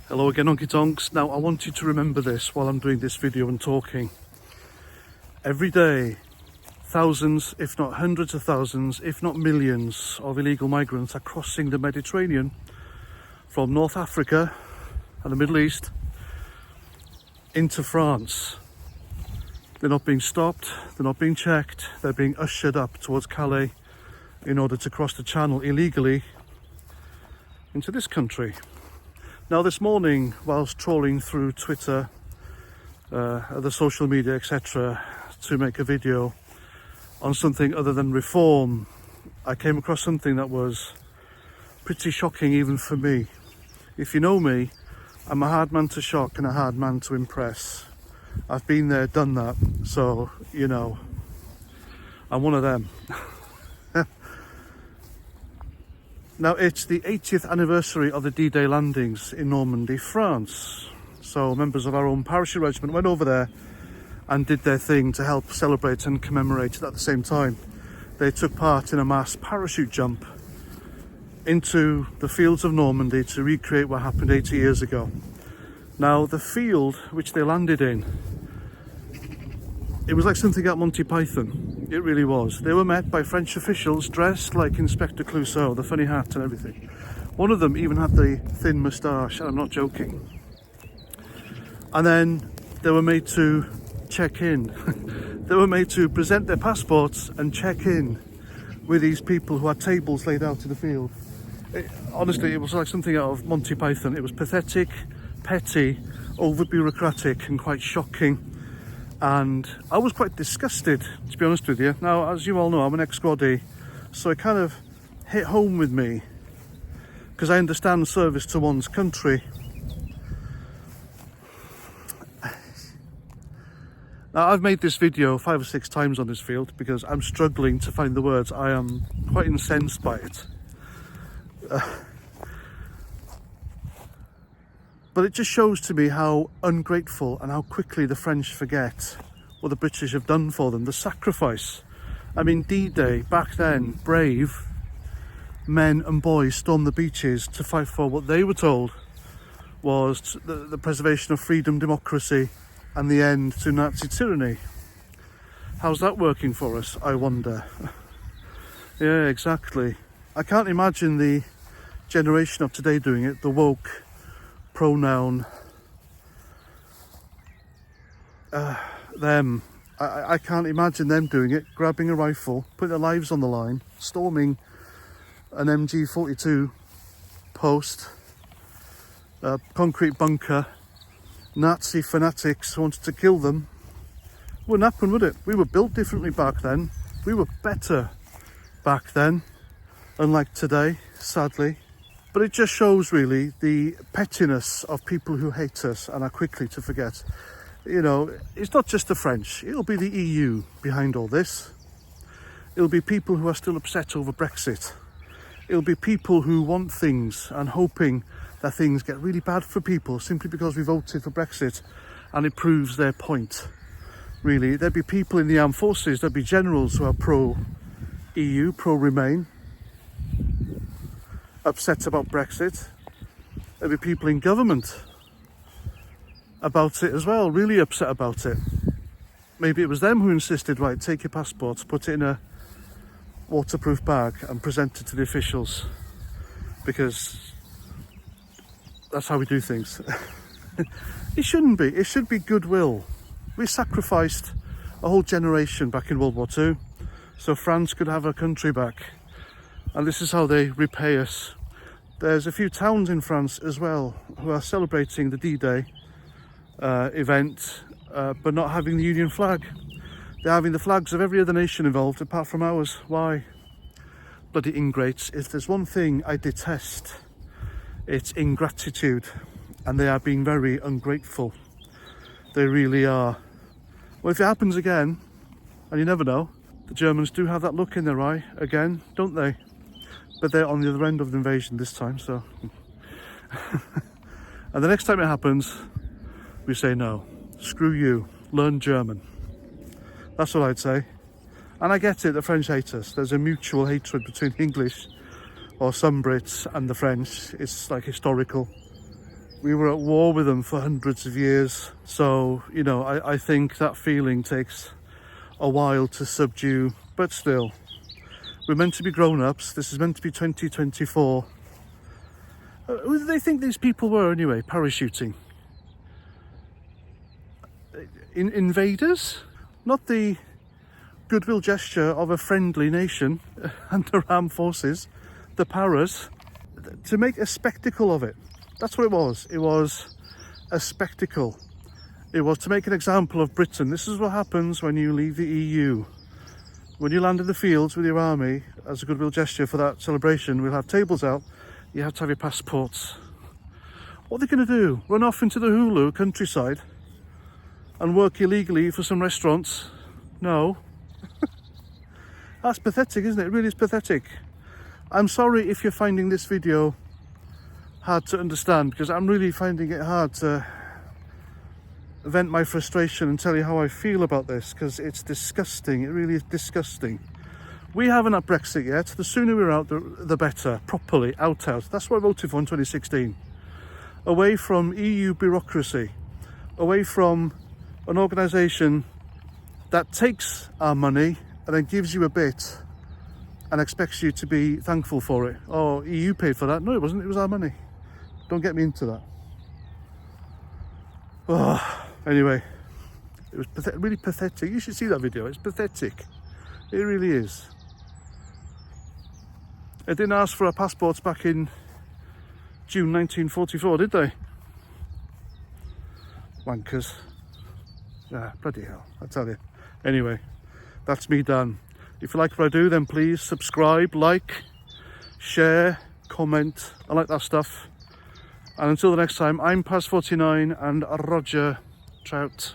Hello again, Honky Tonks. Now I want you to remember this while I'm doing this video and talking. Every day, thousands, if not hundreds of thousands, if not millions of illegal migrants are crossing the Mediterranean from North Africa and the Middle East into France. They're not being stopped, they're not being checked, they're being ushered up towards Calais in order to cross the channel illegally into this country. Now this morning, whilst trawling through Twitter, the social media, etc., to make a video on something other than reform, I came across something that was pretty shocking even for me. If you know me, I'm a hard man to shock and a hard man to impress. I've been there, done that, so, you know, I'm one of them. Now, it's the 80th anniversary of the D-Day landings in Normandy, France. So members of our own parachute regiment went over there and did their thing to help celebrate and commemorate it at the same time. They took part in a mass parachute jump into the fields of Normandy to recreate what happened 80 years ago. Now, the field which they landed in, it was like something out Monty Python. It really was. They were met by French officials dressed like Inspector Clouseau, the funny hat and everything. One of them even had the thin moustache, and I'm not joking. And then they were made to check in. They were made to present their passports and check in with these people who had tables laid out in the field. Honestly, it was like something out of Monty Python. It was pathetic, petty, over-bureaucratic and quite shocking. And I was quite disgusted, to be honest with you. Now, as you all know, I'm an ex-squaddie, so it kind of hit home with me, because I understand service to one's country. Now, I've made this video 5 or 6 times on this field because I'm struggling to find the words. I am quite incensed by it. But it just shows to me how ungrateful and how quickly the French forget what the British have done for them. The sacrifice. I mean, D-Day, back then, brave men and boys stormed the beaches to fight for what they were told was the preservation of freedom, democracy, and the end to Nazi tyranny. How's that working for us, I wonder? Yeah, exactly. I can't imagine the generation of today doing it, the woke pronoun them. I can't imagine them doing it, grabbing a rifle, putting their lives on the line, storming an MG42 post, a concrete bunker, Nazi fanatics who wanted to kill them. Wouldn't happen, would it? We were built differently back then. We were better back then, unlike today, sadly. But it just shows really the pettiness of people who hate us and are quickly to forget. You know, it's not just the French, it'll be the EU behind all this. It'll be people who are still upset over Brexit. It'll be people who want things and hoping that things get really bad for people simply because we voted for Brexit and it proves their point. Really, there'll be people in the armed forces, there'll be generals who are pro-EU, pro-Remain, upset about Brexit. There'll be people in government about it as well, really upset about it. Maybe it was them who insisted, right, take your passports, put it in a waterproof bag and present it to the officials, because that's how we do things. It shouldn't be. It should be goodwill. We sacrificed a whole generation back in World War II so France could have her country back. And this is how they repay us. There's a few towns in France as well who are celebrating the D-Day event, but not having the Union flag. They're having the flags of every other nation involved apart from ours. Why? Bloody ingrates. If there's one thing I detest, it's ingratitude. And they are being very ungrateful. They really are. Well, if it happens again, and you never know, the Germans do have that look in their eye again, don't they? But they're on the other end of the invasion this time, so. And the next time it happens, we say no. Screw you. Learn German. That's what I'd say. And I get it, the French hate us. There's a mutual hatred between English, or some Brits, and the French. It's like historical. We were at war with them for hundreds of years. So, you know, I think that feeling takes a while to subdue, but still, we're meant to be grown-ups. This is meant to be 2024. Who do they think these people were anyway, parachuting? Invaders? Not the goodwill gesture of a friendly nation and the armed forces, the paras, to make a spectacle of it. That's what it was. It was a spectacle. It was to make an example of Britain. This is what happens when you leave the EU. When you land in the fields with your army, as a goodwill gesture for that celebration, we'll have tables out. You have to have your passports. What are they going to do? Run off into the Hulu countryside and work illegally for some restaurants? No. That's pathetic, isn't it? It really is pathetic. I'm sorry if you're finding this video hard to understand, because I'm really finding it hard to vent my frustration and tell you how I feel about this, because it's disgusting. It really is disgusting. We haven't had Brexit yet. The sooner we're out, the better. Properly, out. That's what I voted for in 2016. Away from EU bureaucracy. Away from an organisation that takes our money and then gives you a bit and expects you to be thankful for it. Oh, EU paid for that. No, it wasn't. It was our money. Don't get me into that. Oh, anyway, it was really pathetic. You should see that video. It's pathetic. It really is. They didn't ask for our passports back in June 1944, did they? Wankers. Ah, bloody hell, I tell you. Anyway, that's me done. If you like what I do, then please subscribe, like, share, comment. I like that stuff. And until the next time, I'm Paz49 and Roger Trout.